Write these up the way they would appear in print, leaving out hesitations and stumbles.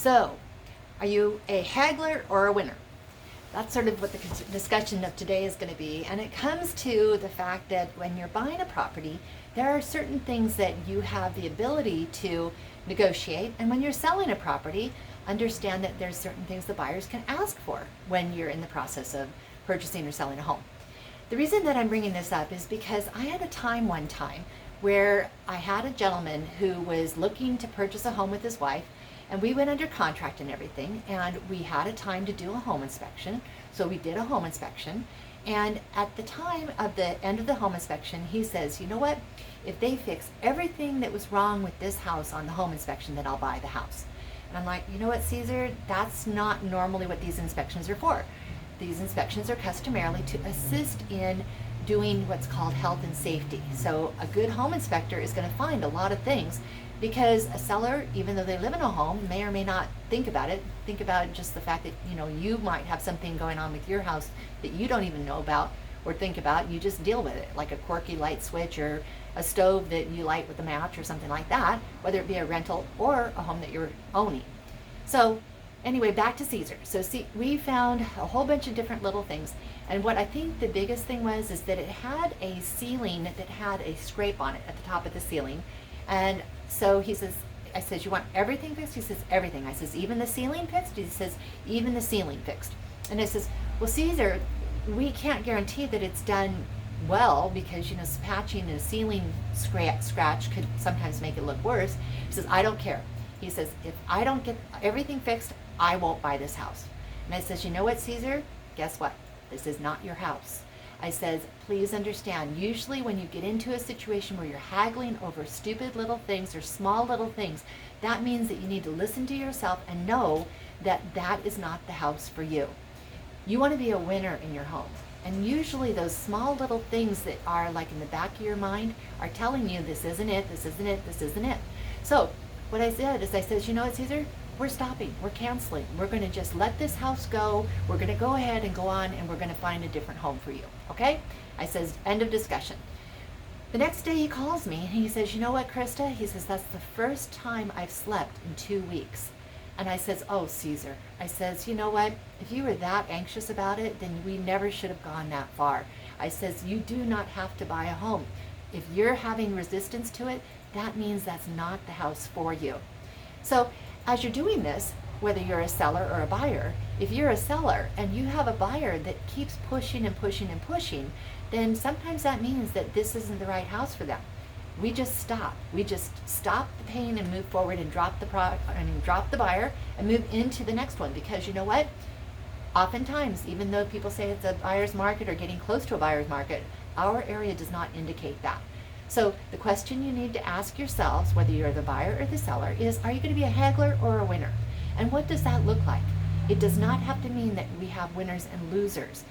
So, are you a haggler or a winner? That's sort of what the discussion of today is going to be. And it comes to the fact that when you're buying a property, there are certain things that you have the ability to negotiate. And when you're selling a property, understand that there's certain things the buyers can ask for when you're in the process of purchasing or selling a home. The reason that I'm bringing this up is because I had a time one time where I had a gentleman who was looking to purchase a home with his wife, and we went under contract and everything, and we had a time to do a home inspection. So we did a home inspection, and at the time of the end of the home inspection, he says, you know what, if they fix everything that was wrong with this house on the home inspection, then I'll buy the house. And I'm like, you know what, Caesar, that's not normally what these inspections are for. These inspections are customarily to assist in doing what's called health and safety. So a good home inspector is going to find a lot of things, because a seller, even though they live in a home, may or may not think about it. Think about just the fact that, you know, you might have something going on with your house that you don't even know about or think about. You just deal with it, like a quirky light switch or a stove that you light with a match or something like that, whether it be a rental or a home that you're owning. So anyway, back to Caesar. So see, we found a whole bunch of different little things. And what I think the biggest thing was is that it had a ceiling that had a scrape on it at the top of the ceiling. And so he says, I says, you want everything fixed? He says, everything. I says, even the ceiling fixed? He says, even the ceiling fixed. And I says, well, Caesar, we can't guarantee that it's done well, because, you know, patching a ceiling scratch could sometimes make it look worse. He says, I don't care. He says, if I don't get everything fixed, I won't buy this house. And I says, you know what, Caesar? Guess what? This is not your house. I says, please understand, usually when you get into a situation where you're haggling over stupid little things or small little things, that means that you need to listen to yourself and know that that is not the house for you. You want to be a winner in your home. And usually those small little things that are like in the back of your mind are telling you, this isn't it, this isn't it, this isn't it. So what I said is, I said, you know what, Caesar? We're stopping, we're canceling. We're going to just let this house go. We're going to go ahead and go on, and we're going to find a different home for you. Okay? I says, end of discussion. The next day he calls me and he says, you know what, Krista? He says, that's the first time I've slept in 2 weeks. And I says, oh, Caesar. I says, you know what? If you were that anxious about it, then we never should have gone that far. I says, you do not have to buy a home. If you're having resistance to it, that means that's not the house for you. So as you're doing this, whether you're a seller or a buyer, if you're a seller and you have a buyer that keeps pushing and pushing and pushing, then sometimes that means that this isn't the right house for them. We just stop. We just stop the pain and move forward and drop the buyer and move into the next one, because you know what? Oftentimes, even though people say it's a buyer's market or getting close to a buyer's market, our area does not indicate that. So the question you need to ask yourselves, whether you're the buyer or the seller, is, are you going to be a haggler or a winner? And what does that look like? It does not have to mean that we have winners and losers.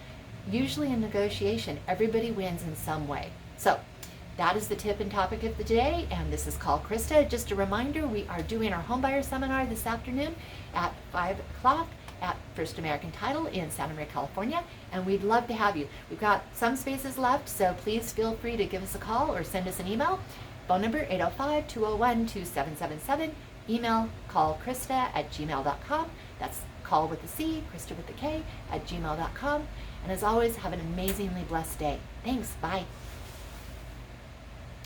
Usually in negotiation, everybody wins in some way. So that is the tip and topic of the day, and this is called Krista. Just a reminder, we are doing our homebuyer seminar this afternoon at 5 o'clock at First American Title in Santa Maria, California, and we'd love to have you. We've got some spaces left, so please feel free to give us a call or send us an email. Phone number 805-201-2777. Email callkrista@gmail.com. That's call with a C, Krista with a K, @gmail.com. And as always, have an amazingly blessed day. Thanks. Bye.